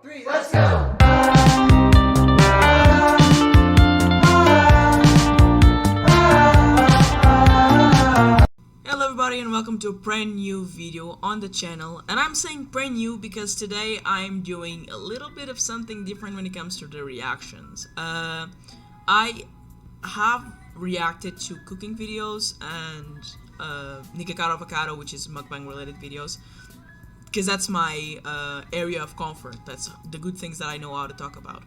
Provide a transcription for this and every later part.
3, let's go! Hello everybody and welcome to a brand new video on the channel, and I'm saying brand new because today I'm doing a little bit of something different when it comes to the reactions. I have reacted to cooking videos and Nikakaro Avocado, which is mukbang related videos, because that's my area of comfort. That's the good things that I know how to talk about.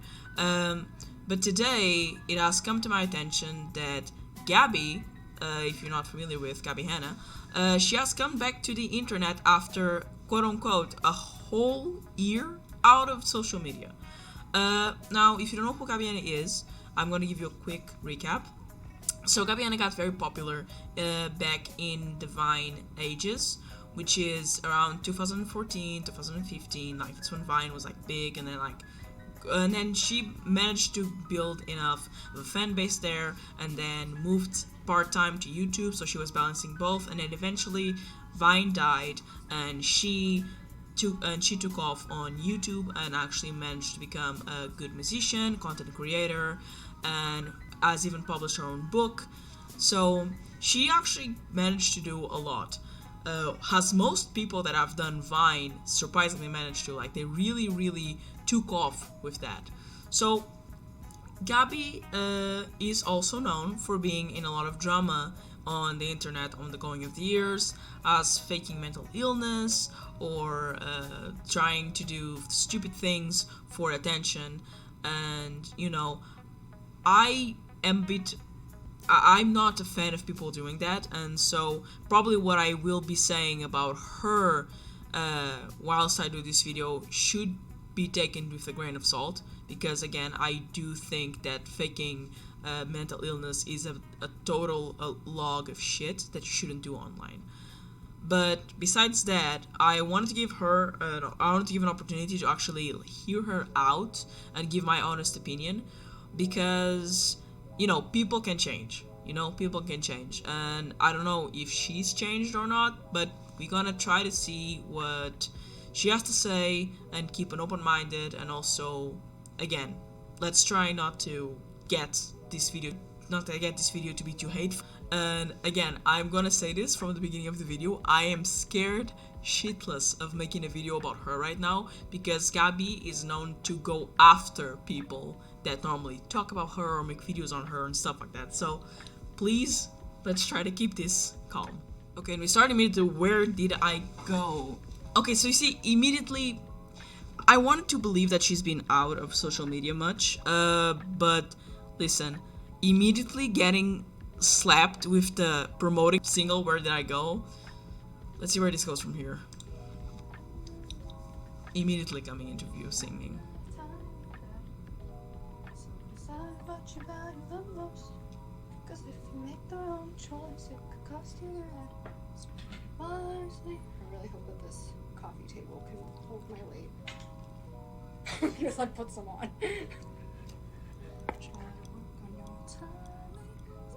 But today it has come to my attention that Gabbie, if you're not familiar with Gabbie Hanna, she has come back to the internet after quote-unquote a whole year out of social media. Now, if you don't know who Gabbie Hanna is, I'm going to give you a quick recap. So Gabbie Hanna got very popular back in the Vine ages, which is around 2014, 2015, like that's when Vine was like big, and then she managed to build enough of a fan base there, and then moved part-time to YouTube, so she was balancing both, and then eventually Vine died, and she took off on YouTube and actually managed to become a good musician, content creator, and has even published her own book. So she actually managed to do a lot. Has most people that have done Vine surprisingly managed to, like, they really took off with that. So Gabbie is also known for being in a lot of drama on the internet on the going of the years, as faking mental illness or trying to do stupid things for attention. And you know, I'm not a fan of people doing that, and so probably what I will be saying about her whilst I do this video should be taken with a grain of salt, because again, I do think that faking mental illness is a total log of shit that you shouldn't do online. But besides that, I wanted to give her an opportunity to actually hear her out and give my honest opinion, because you know, people can change. And I don't know if she's changed or not, but we're gonna try to see what she has to say and keep an open-minded, and also, again, let's try not to get this video to be too hateful. And again, I'm gonna say this from the beginning of the video, I am scared shitless of making a video about her right now, because Gabbie is known to go after people that normally talk about her or make videos on her and stuff like that. So please, let's try to keep this calm. Okay, and we start immediately. Where did I go? Okay, so you see, immediately I wanted to believe that she's been out of social media much, but listen, immediately getting slapped with the promoting single Where Did I Go? Let's see where this goes from here. Immediately coming into view singing. What you value the most, 'cause if you make the wrong choice, it could cost you your head. Wisely. I really hope that this coffee table can hold my weight. Because I put some on.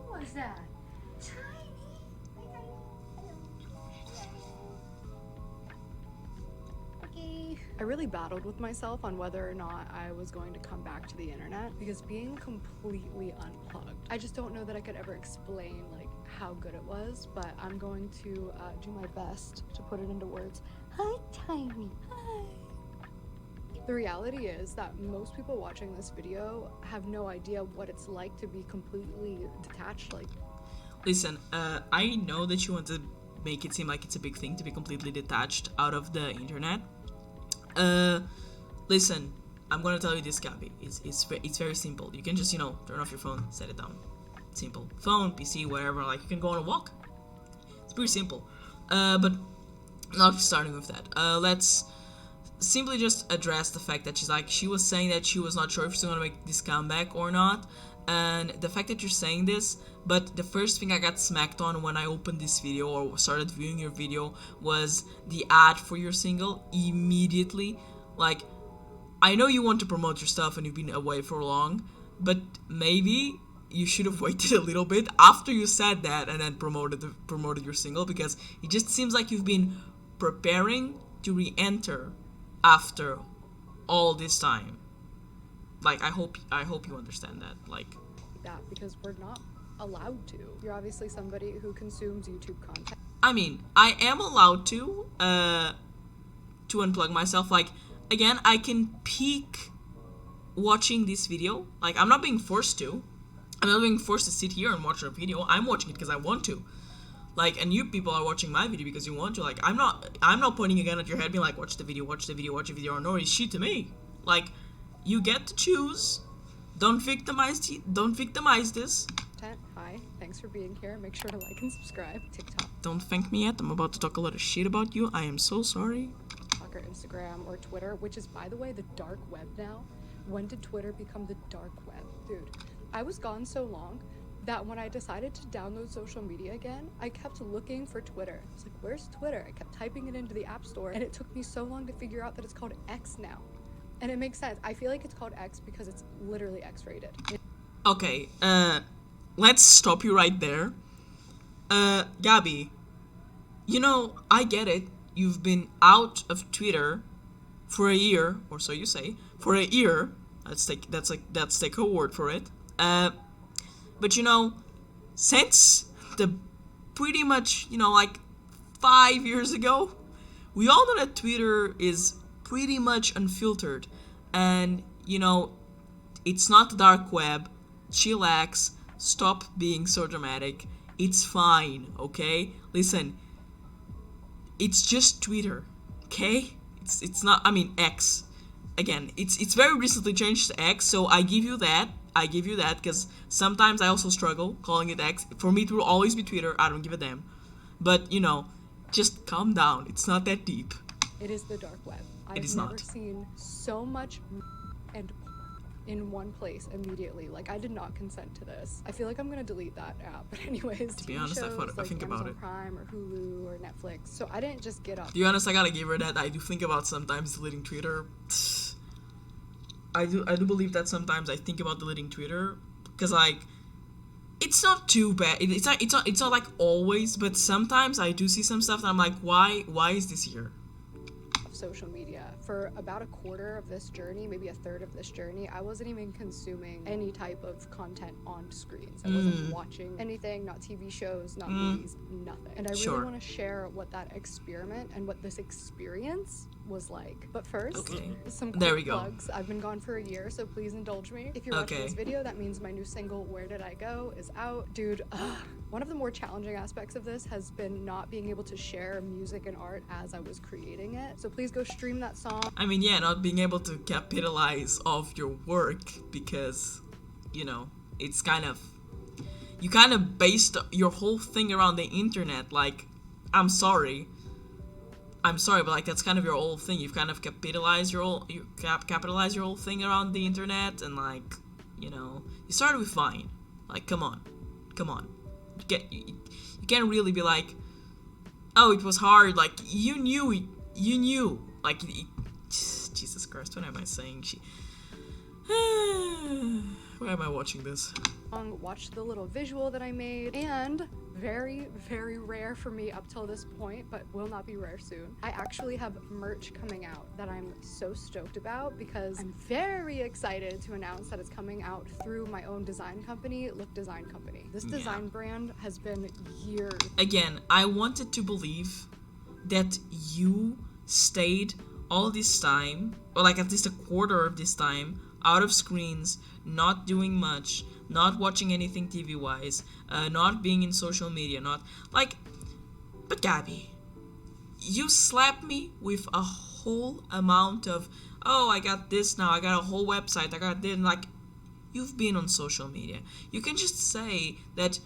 What was that? I really battled with myself on whether or not I was going to come back to the internet, because being completely unplugged, I just don't know that I could ever explain like how good it was, but I'm going to do my best to put it into words. Hi, Tiny. Hi. The reality is that most people watching this video have no idea what it's like to be completely detached. Like, listen, I know that you want to make it seem like it's a big thing to be completely detached out of the internet. Listen, I'm gonna tell you this, Gabbie. It's very simple. You can just, you know, turn off your phone, set it down. Simple. Phone, PC, whatever. Like, you can go on a walk. It's pretty simple. But not starting with that. Let's simply just address the fact that she was saying that she was not sure if she's gonna make this comeback or not. And the fact that you're saying this, but the first thing I got smacked on when I opened this video or started viewing your video was the ad for your single immediately. Like, I know you want to promote your stuff and you've been away for long, but maybe you should have waited a little bit after you said that and then promoted your single, because it just seems like you've been preparing to re-enter after all this time. Like, I hope you understand that. Like, that because we're not allowed to. You're obviously somebody who consumes YouTube content. I mean, I am allowed to unplug myself. Like, again, I can peek watching this video. Like, I'm not being forced to. I'm not being forced to sit here and watch a video. I'm watching it because I want to. Like, and you people are watching my video because you want to. Like, I'm not pointing a gun at your head being like, watch the video, or no, it's shit to me. Like, you get to choose. Don't victimize this. Hi, thanks for being here. Make sure to like and subscribe. TikTok. Don't thank me yet. I'm about to talk a lot of shit about you. I am so sorry. Or Instagram or Twitter, which is, by the way, the dark web now. When did Twitter become the dark web? Dude, I was gone so long that when I decided to download social media again, I kept looking for Twitter. I was like, where's Twitter? I kept typing it into the App Store, and it took me so long to figure out that it's called X now. And it makes sense. I feel like it's called X because it's literally X-rated. Okay, let's stop you right there. Gabbie, you know, I get it. You've been out of Twitter for a year, or so you say, for a year. Let's take a word for it. But you know, since the pretty much, you know, like 5 years ago, we all know that Twitter is pretty much unfiltered, and you know, it's not the dark web. Chillax, stop being so dramatic. It's fine, okay? Listen, it's just Twitter, okay? It's not, I mean, X. Again, it's very recently changed to X, so I give you that, because sometimes I also struggle calling it X. For me, it will always be Twitter. I don't give a damn. But, you know, just calm down. It's not that deep. It is the dark web. It is I've never not. seen so much and in one place immediately. Like, I did not consent to this. I feel like I'm gonna delete that app. But anyways, To be honest, I think about Amazon it. Prime or Hulu or Netflix. So I didn't just get up. To be honest, I gotta give her that. I do think about sometimes deleting Twitter. I do believe that sometimes I think about deleting Twitter because, like, it's not too bad. It's not like always, but sometimes I do see some stuff that I'm like, why is this here? Social media for about a quarter of this journey, maybe a third of this journey. I wasn't even consuming any type of content on screens. I wasn't watching anything, not TV shows, not movies, nothing. And I really want to share what that experiment and what this experience was like. But first, some quick plugs. I've been gone for a year, so please indulge me. If you're watching this video, that means my new single, Where Did I Go, is out. Dude, one of the more challenging aspects of this has been not being able to share music and art as I was creating it. So please go stream that song. I mean, yeah, not being able to capitalize off your work because, you know, it's kind of, you kind of based your whole thing around the internet. Like, I'm sorry, but like that's kind of your whole thing. You've kind of capitalized your whole thing around the internet, and like, you know, you started with Vine. Like, come on. You can't really be like, oh, it was hard. Like, you knew. Like, Jesus Christ, what am I saying? Why am I watching this? Watch the little visual that I made, and very, very rare for me up till this point, but will not be rare soon, I actually have merch coming out that I'm so stoked about because I'm very excited to announce that it's coming out through my own design company, Look Design Company. This design brand has been years. Again, I wanted to believe that you stayed all this time, or like at least a quarter of this time, out of screens, not doing much, not watching anything TV-wise, not being in social media, not like. But Gabbie, you slapped me with a whole amount of, oh, I got this now, I got a whole website, I got this, like, you've been on social media. You can just say that.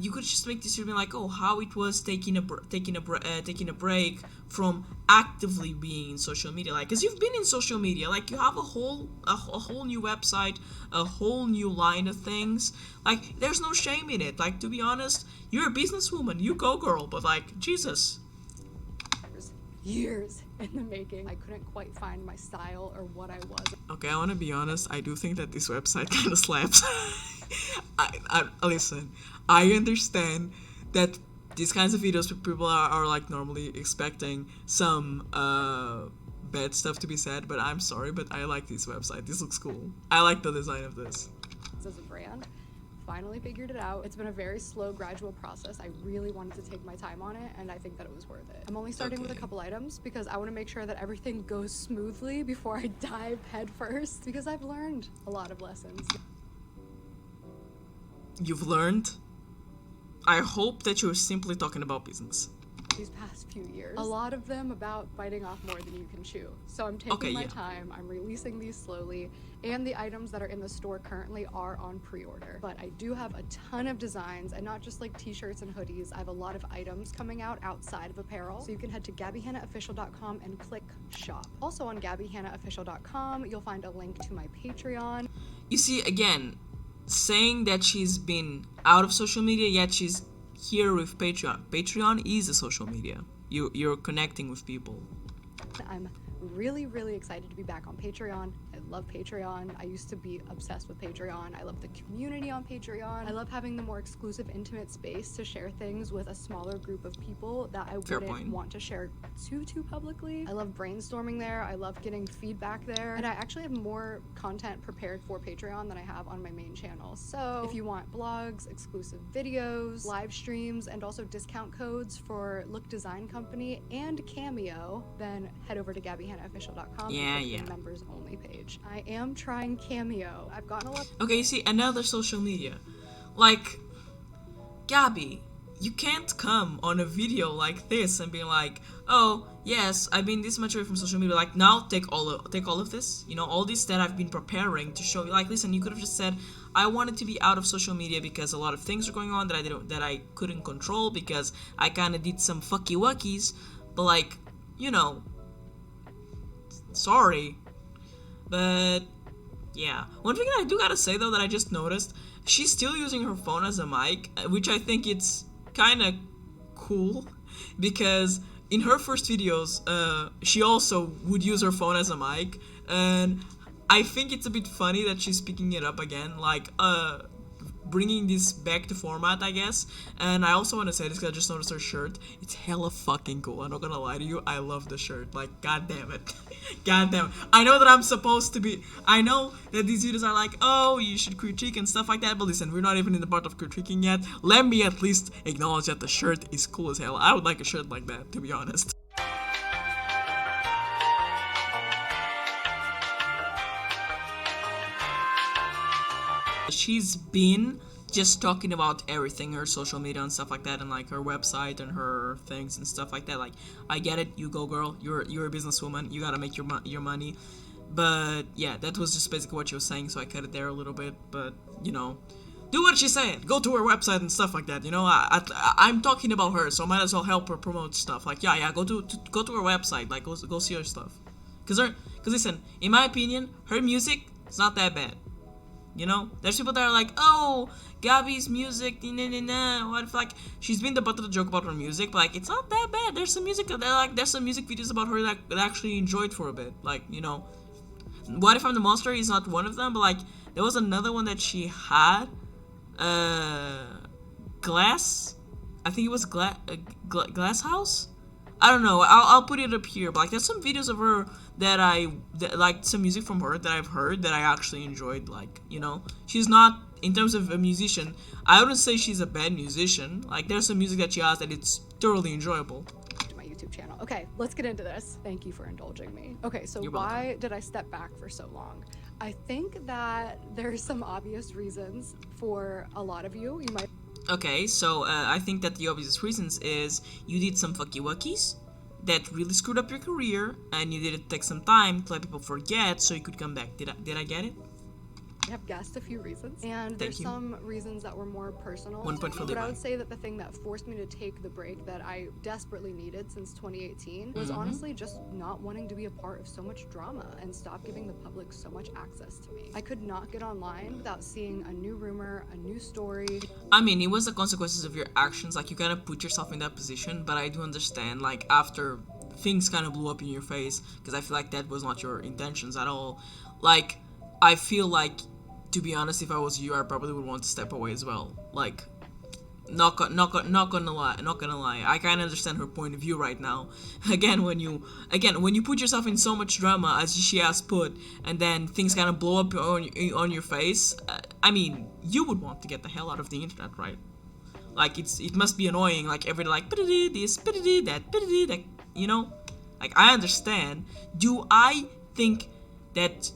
You could just make this statement like, oh, how it was taking a break from actively being in social media, like, because you've been in social media, like, you have a whole new website, a whole new line of things, like, there's no shame in it. Like, to be honest, you're a businesswoman, you go, girl, but like, Jesus. Years in the making. I couldn't quite find my style or what I was. Okay, I want to be honest. I do think that this website kind of slaps. Listen, I understand that these kinds of videos people are like normally expecting some bad stuff to be said, but I'm sorry, but I like this website. This looks cool. I like the design of this. As a brand, finally figured it out. It's been a very slow, gradual process. I really wanted to take my time on it, and I think that it was worth it. I'm only starting with a couple items because I want to make sure that everything goes smoothly before I dive head first, because I've learned a lot of lessons. You've learned? I hope that you're simply talking about business. These past few years, a lot of them about biting off more than you can chew. So I'm taking my time, I'm releasing these slowly, and the items that are in the store currently are on pre-order. But I do have a ton of designs, and not just like t-shirts and hoodies. I have a lot of items coming out outside of apparel. So you can head to GabbieHannaOfficial.com and click shop. Also on GabbieHannaOfficial.com, you'll find a link to my Patreon. You see, again, saying that she's been out of social media, yet she's here with Patreon. Patreon is a social media. You're connecting with people. I'm really, really excited to be back on Patreon. I love Patreon. I used to be obsessed with Patreon. I love the community on Patreon. I love having the more exclusive, intimate space to share things with a smaller group of people that I wouldn't want to share too publicly. I love brainstorming there. I love getting feedback there. And I actually have more content prepared for Patreon than I have on my main channel. So if you want blogs, exclusive videos, live streams, and also discount codes for Look Design Company and Cameo, then head over to GabbieHannaOfficial.com and click the members only page. I am trying Cameo. I've gotten a lot. Okay, you see, another social media. Like, Gabbie, you can't come on a video like this and be like, oh, yes, I've been this much away from social media. Like, now take all of this, you know, all this that I've been preparing to show you. Like, listen, you could have just said, I wanted to be out of social media because a lot of things are going on that I couldn't control because I kind of did some fucky wuckies. But like, you know, sorry. But yeah, one thing that I do gotta say though that I just noticed, she's still using her phone as a mic, which I think it's kind of cool because in her first videos, she also would use her phone as a mic, and I think it's a bit funny that she's picking it up again, like bringing this back to format, I guess. And I also want to say this because I just noticed her shirt. It's hella fucking cool. I'm not gonna lie to you. I love the shirt. Like, god damn it. God damn it. I know that I'm supposed to be... I know that these videos are like, oh, you should critique and stuff like that. But listen, we're not even in the part of critiquing yet. Let me at least acknowledge that the shirt is cool as hell. I would like a shirt like that, to be honest. She's been just talking about everything, her social media and stuff like that, and like her website and her things and stuff like that. Like, I get it, you go girl, you're a businesswoman, you gotta make your money. But yeah, that was just basically what she was saying, so I cut it there a little bit. But you know, do what she said, go to her website and stuff like that. You know, I'm talking about her, so I might as well help her promote stuff. Like, yeah, go to her website, like go see her stuff. Cause listen, in my opinion, her music is not that bad. You know, there's people that are like, oh, Gabbie's music, what if, like, she's been the butt of the joke about her music, but like, it's not that bad. There's some music videos about her that I actually enjoyed for a bit. Like, you know, What If I'm the Monster is not one of them, but like, there was another one that she had, Glass, I think it was Glass House? I don't know, I'll put it up here, but like, there's some videos of her that like, some music from her that I've heard that I actually enjoyed. Like, you know, she's not, in terms of a musician, I wouldn't say she's a bad musician. Like, there's some music that she has that it's thoroughly enjoyable. To my YouTube channel. Okay, let's get into this. Thank you for indulging me. Okay, so why did I step back for so long? I think that there's some obvious reasons for a lot of you. You might... Okay, so I think that the obvious reasons is you did some fucky wuckies that really screwed up your career, and you did take some time to let people forget so you could come back. Did I get it? I have guessed a few reasons, and there's some reasons that were more personal. 1 point for But I would say that the thing that forced me to take the break that I desperately needed since 2018 was honestly just not wanting to be a part of so much drama and stop giving the public so much access to me. I could not get online without seeing a new rumor, a new story. I mean, it was the consequences of your actions. Like, you kind of put yourself in that position, but I do understand, like, after things kind of blew up in your face, because I feel like that was not your intentions at all. Like, I feel like, to be honest, if I was you, I probably would want to step away as well. Like, not gonna lie. I kind of understand her point of view right now. When you put yourself in so much drama as she has put, and then things kind of blow up on your face. I mean, you would want to get the hell out of the internet, right? Like it must be annoying. Like every like this, that, you know. Like I understand. Do I think that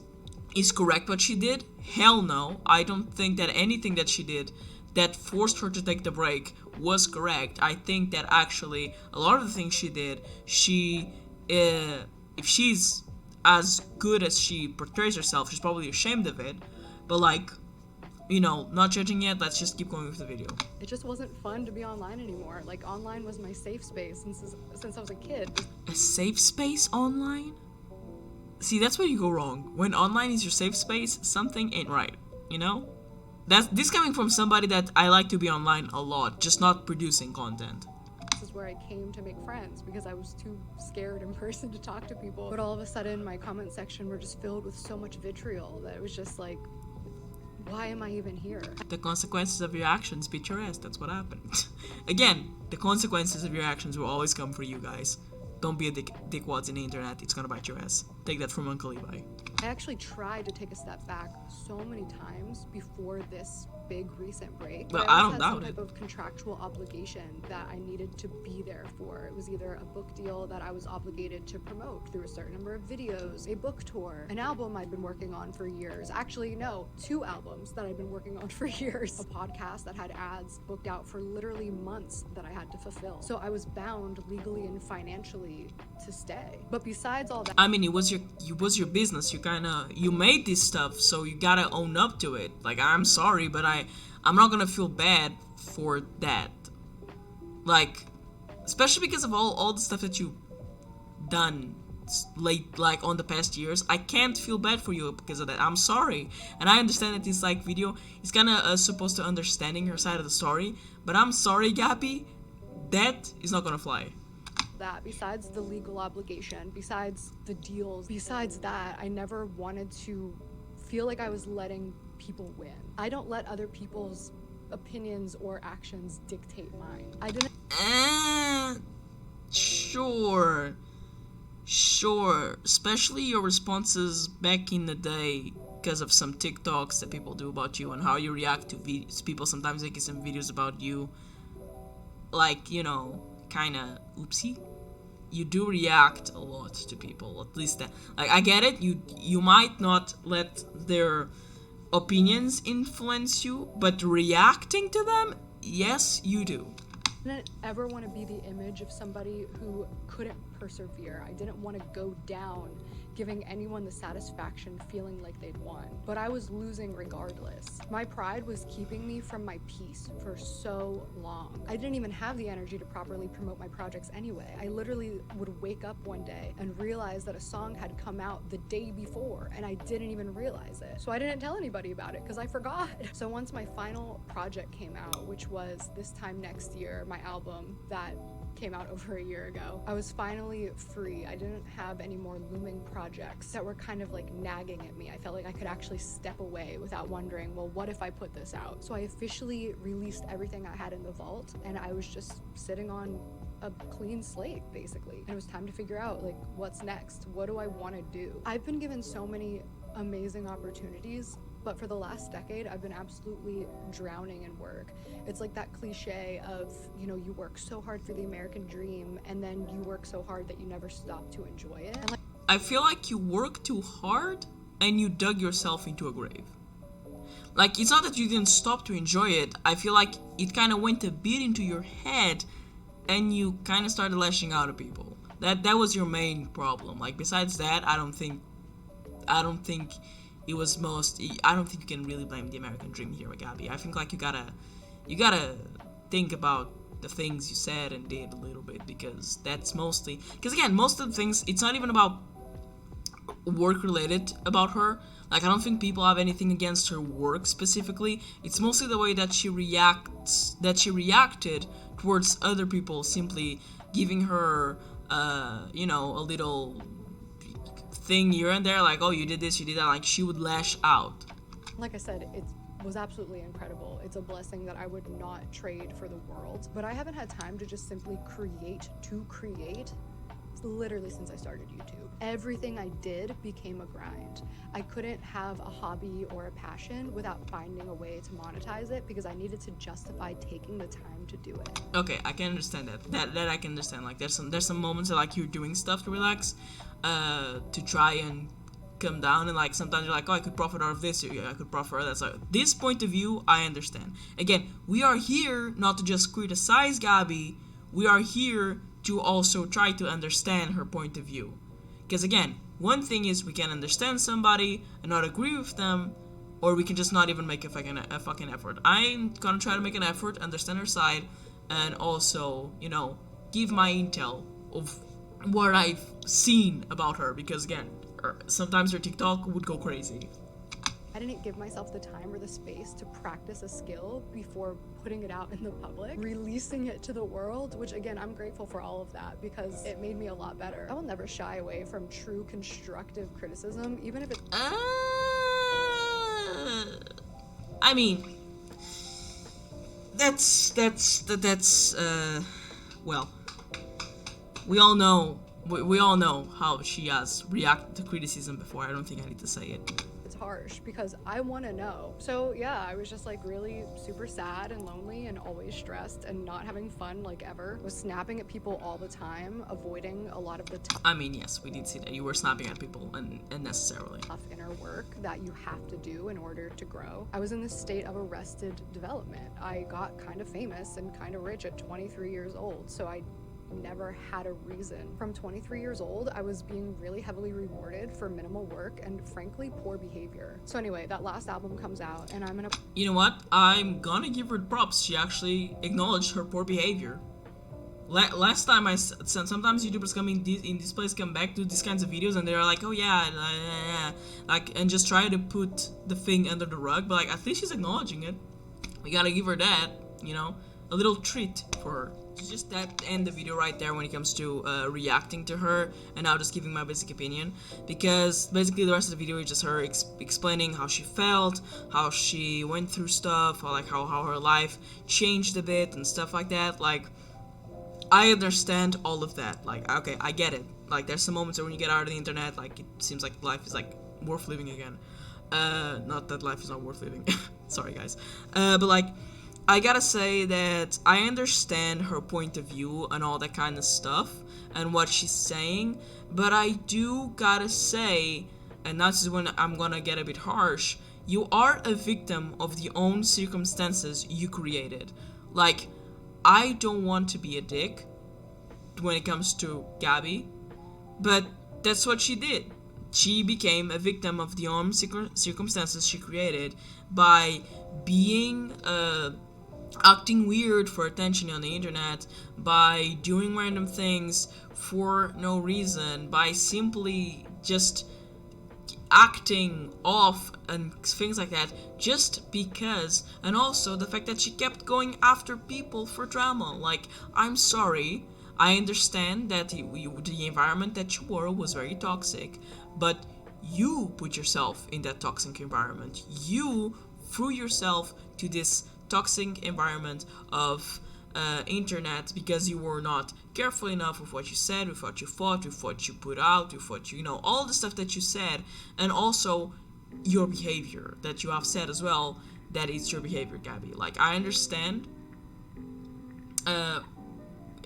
is correct what she did? Hell no. I don't think that anything that she did that forced her to take the break was correct. I think that actually a lot of the things she did, if she's as good as she portrays herself, she's probably ashamed of it. But like, not judging yet. Let's just keep going with the video. It just wasn't fun to be online anymore. Like online was my safe space since I was a kid. A safe space online? See, that's where you go wrong. When online is your safe space, something ain't right, That's this coming from somebody that I like to be online a lot, just not producing content. This is where I came to make friends because I was too scared in person to talk to people. But all of a sudden, my comment section were just filled with so much vitriol that it was just like, why am I even here? The consequences of your actions beat your ass. That's what happened. Again, the consequences of your actions will always come for you guys. Don't be a dickwads in the internet. It's gonna bite your ass. Take that from Uncle Levi. I actually tried to take a step back so many times before this big recent break. But I don't doubt it. I had some type it. of contractual obligation that I needed to be there for. It was either a book deal that I was obligated to promote through a certain number of videos, a book tour, an album I'd been working on for years. Actually, no, 2 albums that I'd been working on for years. A podcast that had ads booked out for literally months that I had to fulfill. So I was bound legally and financially to stay. But besides all that, I mean, it was your business. You made this stuff, so you gotta own up to it. Like, I'm sorry, but I'm not gonna feel bad for that. Like, especially because of all the stuff that you've done late, like on the past years. I can't feel bad for you because of that. I'm sorry, and I understand that this like video is kind of supposed to understanding her side of the story, but I'm sorry, Gabbie, that is not gonna fly. That besides the legal obligation, besides the deals, besides that, I never wanted to feel like I was letting people win. I don't let other people's opinions or actions dictate mine. I didn't. Sure. Especially your responses back in the day because of some TikToks that people do about you and how you react to people sometimes making some videos about you. Like, kinda oopsie. You do react a lot to people, at least that. Like, I get it. You might not let their opinions influence you, but reacting to them, yes, you do. I didn't ever want to be the image of somebody who couldn't persevere. I didn't want to go down giving anyone the satisfaction feeling like they'd won. But I was losing regardless. My pride was keeping me from my peace for so long. I didn't even have the energy to properly promote my projects anyway. I literally would wake up one day and realize that a song had come out the day before and I didn't even realize it. So I didn't tell anybody about it because I forgot. So once my final project came out, which was this time next year, my album that came out over a year ago, I was finally free. I didn't have any more looming projects that were kind of like nagging at me. I felt like I could actually step away without wondering, well, what if I put this out? So I officially released everything I had in the vault and I was just sitting on a clean slate basically. And it was time to figure out like what's next? What do I want to do? I've been given so many amazing opportunities, but for the last decade, I've been absolutely drowning in work. It's like that cliche of, you work so hard for the American dream and then you work so hard that you never stop to enjoy it. And I feel like you work too hard and you dug yourself into a grave. Like, it's not that you didn't stop to enjoy it. I feel like it kind of went a bit into your head and you kind of started lashing out at people. That was your main problem. Like, besides that, I don't think it was I don't think you can really blame the American dream here, Gabbie. I think like you gotta think about the things you said and did a little bit, because again, most of the things, it's not even about work related about her. Like, I don't think people have anything against her work specifically. It's mostly the way that she reacted towards other people simply giving her a little thing here and there, like, oh, you did this, you did that. Like, she would lash out. like I said, it's was absolutely incredible. It's a blessing that I would not trade for the world. But I haven't had time to just simply create to create literally since I started YouTube. Everything I did became a grind. I couldn't have a hobby or a passion without finding a way to monetize it because I needed to justify taking the time to do it. Okay, I can understand that. That I can understand. Like there's some moments that like you're doing stuff to relax, to try and come down, and like sometimes you're like, oh, I could profit out of this, I could profit out of that. So this point of view, I understand. Again, we are here not to just criticize Gabbie. We are here to also try to understand her point of view. Because again, one thing is we can understand somebody and not agree with them, or we can just not even make a fucking effort. I'm gonna try to make an effort, understand her side, and also, you know, give my intel of what I've seen about her. Because again, sometimes her TikTok would go crazy. I didn't give myself the time or the space to practice a skill before putting it out in the public, releasing it to the world, which again, I'm grateful for all of that because it made me a lot better. I will never shy away from true constructive criticism, even if it's... I mean, that's well, we all know, we all know how she has reacted to criticism before. I don't think I need to say it. harsh because I want to know. So yeah, I was just like really super sad and lonely and always stressed and not having fun like ever. Was snapping at people all the time, avoiding a lot of the I mean, yes, we did see that you were snapping at people unnecessarily. Tough inner work that you have to do in order to grow. I was in this state of arrested development. I got kind of famous and kind of rich at 23 years old, so I never had a reason. From 23 years old, I was being really heavily rewarded for minimal work and frankly poor behavior. So anyway, that last album comes out and I'm gonna... You know what? I'm gonna give her props. She actually acknowledged her poor behavior. Last time I said sometimes YouTubers come in this place come back to these kinds of videos and they're like, oh yeah, like, and just try to put the thing under the rug, but like at least she's acknowledging it. We gotta give her that, you know, a little treat for her. Just that end the video right there when it comes to reacting to her, and now just giving my basic opinion, because basically the rest of the video is just her explaining how she felt, how she went through stuff, how her life changed a bit and stuff like that. Like, I understand all of that. Like, okay, I get it. Like, there's some moments where when you get out of the internet, like, it seems like life is like worth living again. Not that life is not worth living. Sorry guys. But like, I gotta say that I understand her point of view and all that kind of stuff and what she's saying, but I do gotta say, and that's when I'm gonna get a bit harsh, you are a victim of the own circumstances you created. Like, I don't want to be a dick when it comes to Gabbie, but that's what she did. She became a victim of the own circumstances she created by being acting weird for attention on the internet, by doing random things for no reason, by simply just acting off and things like that just because, and also the fact that she kept going after people for drama. Like, I'm sorry, I understand that the environment that you were was very toxic, but you put yourself in that toxic environment. You threw yourself to this toxic environment of internet because you were not careful enough with what you said, with what you thought, with what you put out, with what you know, all the stuff that you said, and also your behavior that you have said as well. That is your behavior, Gabbie. Like, I understand.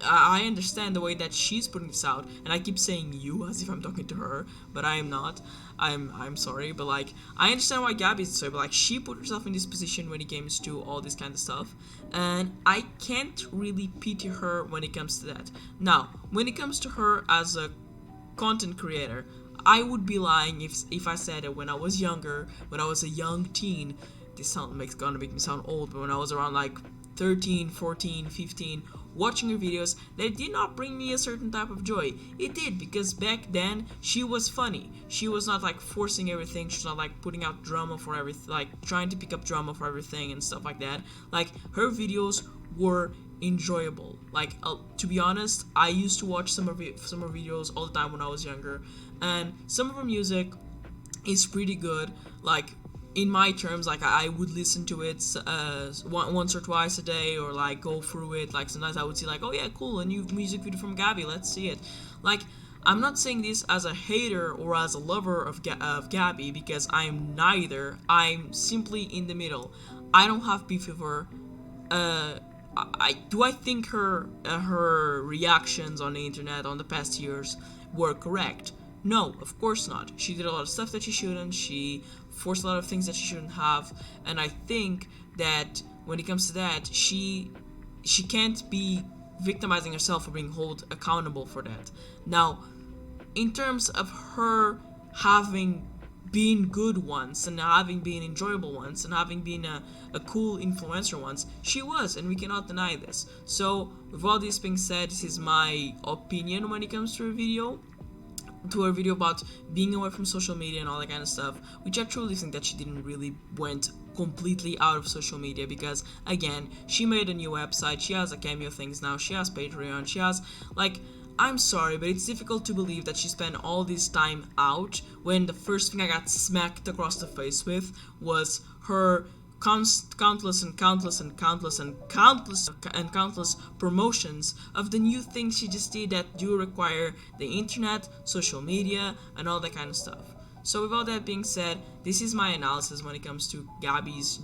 I understand the way that she's putting this out, and I keep saying you as if I'm talking to her, but I am not. I'm sorry, but like, I understand why Gabbie is so, but like, she put herself in this position when it comes to all this kind of stuff, and I can't really pity her when it comes to that. Now, when it comes to her as a content creator, I would be lying if I said that when I was younger, when I was a young teen, this gonna make me sound old, but when I was around like 13, 14, 15, watching her videos, that did not bring me a certain type of joy. It did, because back then she was funny. She was not like forcing everything. She's not like putting out drama for everything, like trying to pick up drama for everything and stuff like that. Like, her videos were enjoyable. Like, to be honest, I used to watch some of her videos all the time when I was younger, and some of her music is pretty good. Like, in my terms, like I would listen to it once or twice a day, or like go through it. Like sometimes I would see like, oh yeah, cool, a new music video from Gabbie, let's see it. Like, I'm not saying this as a hater or as a lover of Gabbie, because I'm neither. I'm simply in the middle. I don't have beef with her. I think her reactions on the internet on the past years were correct? No, of course not. She did a lot of stuff that she shouldn't. She forced a lot of things that she shouldn't have, and I think that when it comes to that, she can't be victimizing herself for being held accountable for that. Now, in terms of her having been good once, and having been enjoyable once, and having been a cool influencer once, she was, and we cannot deny this. So with all this being said, this is my opinion when it comes to a video about being away from social media and all that kind of stuff, which I truly think that she didn't really went completely out of social media, because again, she made a new website, she has a Cameo things now, she has Patreon, she has, like, I'm sorry, but it's difficult to believe that she spent all this time out when the first thing I got smacked across the face with was her countless promotions of the new things she just did that do require the internet, social media, and all that kind of stuff. So with all that being said, this is my analysis when it comes to Gabbie's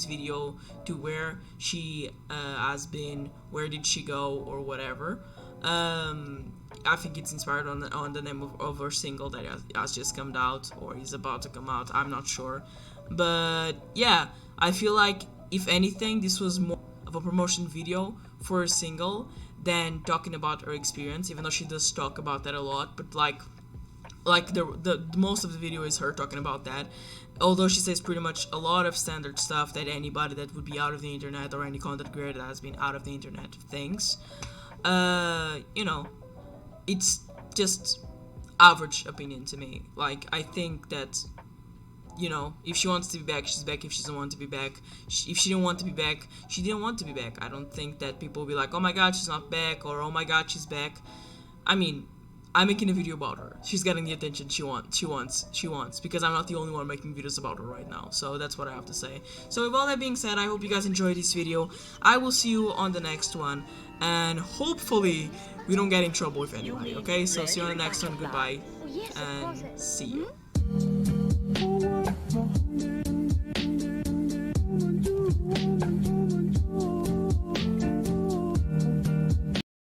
video, to where she has been, where did she go, or whatever. I think it's inspired on the name of her single that has just come out, or is about to come out, I'm not sure. But yeah, I feel like, if anything, this was more of a promotion video for a single than talking about her experience, even though she does talk about that a lot. But like the most of the video is her talking about that, although she says pretty much a lot of standard stuff that anybody that would be out of the internet, or any content creator that has been out of the internet, thinks. It's just average opinion to me. Like, I think that, if she wants to be back, she's back. If she doesn't want to be back, if she didn't want to be back, she didn't want to be back. I don't think that people will be like, oh my god, she's not back, or oh my god, she's back. I mean, I'm making a video about her. She's getting the attention she wants, because I'm not the only one making videos about her right now. So that's what I have to say. So with all that being said, I hope you guys enjoyed this video. I will see you on the next one, and hopefully we don't get in trouble with anybody, okay? So see you on the next one. Goodbye, and see you.